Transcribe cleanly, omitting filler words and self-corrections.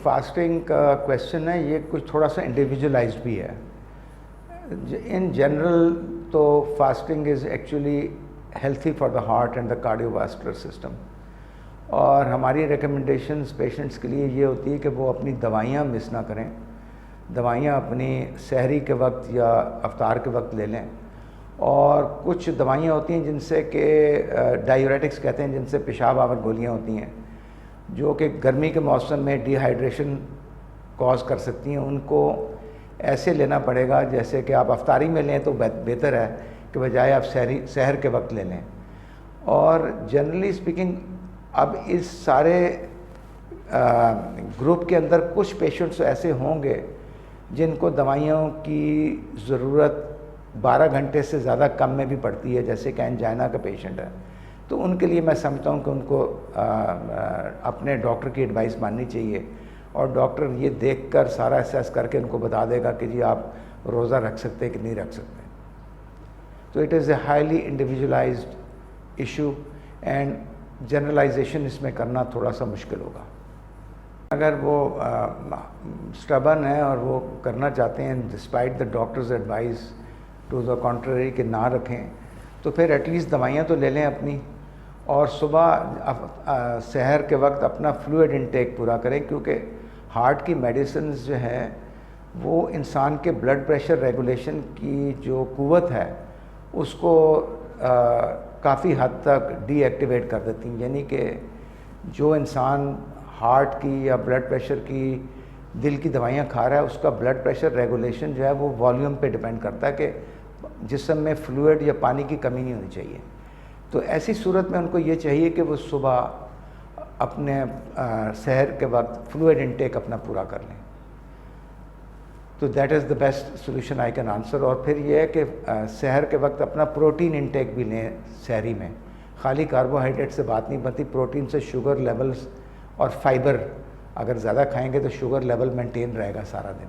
Fasting کا question ہے یہ کچھ تھوڑا سا انڈیویجولائزڈ بھی ہے. ان جنرل تو fasting is actually healthy for the heart and the cardio vascular system, اور ہماری ریکمنڈیشنز پیشنٹس کے لیے یہ ہوتی ہے کہ وہ اپنی دوائیاں مس نہ کریں. دوائیاں اپنی سحری کے وقت یا افطار کے وقت لے لیں, اور کچھ دوائیاں ہوتی ہیں جن سے کہ ڈائیوریٹکس کہتے ہیں, جن سے پیشاب آور گولیاں ہوتی ہیں جو کہ گرمی کے موسم میں ڈی ہائیڈریشن کاز کر سکتی ہیں. ان کو ایسے لینا پڑے گا جیسے کہ آپ افطاری میں لیں تو بہتر ہے کہ بجائے آپ سحر کے وقت لے لیں. اور جنرلی اسپیکنگ اب اس سارے گروپ کے اندر کچھ پیشنٹس ایسے ہوں گے جن کو دوائیوں کی ضرورت 12 گھنٹے سے زیادہ کم میں بھی پڑتی ہے, جیسے کہ انجائنا کا پیشنٹ ہے. تو ان کے لیے میں سمجھتا ہوں کہ ان کو اپنے ڈاکٹر کی ایڈوائس ماننی چاہیے, اور ڈاکٹر یہ دیکھ کر سارا اسیس کر کے ان کو بتا دے گا کہ جی آپ روزہ رکھ سکتے کہ نہیں رکھ سکتے. تو it is a highly individualised issue, and generalisation اس میں کرنا تھوڑا سا مشکل ہوگا. اگر وہ اسٹبن ہے اور وہ کرنا چاہتے ہیں despite the doctors advise to the contrary کہ نہ رکھیں, تو پھر ایٹ لیسٹ دوائیاں تو لے لیں اپنی, اور صبح سحر کے وقت اپنا فلوئڈ انٹیک پورا کریں, کیونکہ ہارٹ کی میڈیسنز جو ہیں وہ انسان کے بلڈ پریشر ریگولیشن کی جو قوت ہے اس کو کافی حد تک ڈی ایکٹیویٹ کر دیتی ہیں. یعنی کہ جو انسان ہارٹ کی یا بلڈ پریشر کی دل کی دوائیاں کھا رہا ہے اس کا بلڈ پریشر ریگولیشن جو ہے وہ والیوم پہ ڈیپینڈ کرتا ہے کہ جسم میں فلوئڈ یا پانی کی کمی نہیں ہونی چاہیے. تو ایسی صورت میں ان کو یہ چاہیے کہ وہ صبح اپنے سحر کے وقت فلوئڈ انٹیک اپنا پورا کر لیں. تو that is the best solution I can answer. اور پھر یہ ہے کہ سحر کے وقت اپنا پروٹین انٹیک بھی لیں سحری میں. خالی کاربوہائیڈریٹ سے بات نہیں بنتی, پروٹین سے شوگر لیولز اور فائبر اگر زیادہ کھائیں گے تو شوگر لیول مینٹین رہے گا سارا دن.